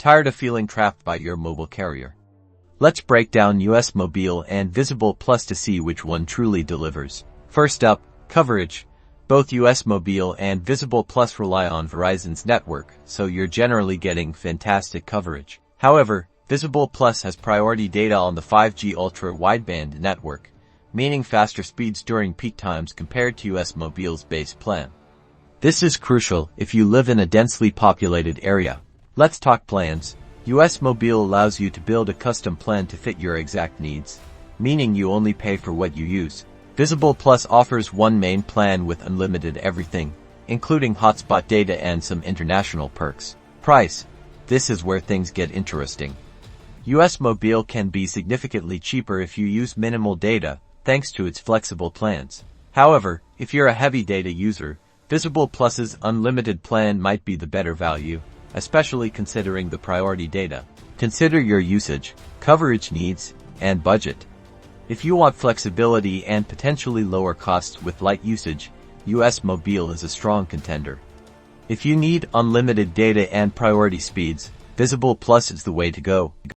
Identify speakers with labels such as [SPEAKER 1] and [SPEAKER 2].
[SPEAKER 1] Tired of feeling trapped by your mobile carrier? Let's break down US Mobile and Visible Plus to see which one truly delivers. First up, coverage. Both US Mobile and Visible Plus rely on Verizon's network, so you're generally getting fantastic coverage. However, Visible Plus has priority data on the 5G Ultra Wideband network, meaning faster speeds during peak times compared to US Mobile's base plan. This is crucial if you live in a densely populated area. Let's talk plans. US Mobile allows you to build a custom plan to fit your exact needs, meaning you only pay for what you use. Visible Plus offers one main plan with unlimited everything, including hotspot data and some international perks. Price. This is where things get interesting. US Mobile can be significantly cheaper if you use minimal data, thanks to its flexible plans. However, if you're a heavy data user, Visible Plus's unlimited plan might be the better value, especially considering the priority data. Consider your usage, coverage needs, and budget. If you want flexibility and potentially lower costs with light usage, US Mobile is a strong contender. If you need unlimited data and priority speeds, Visible Plus is the way to go.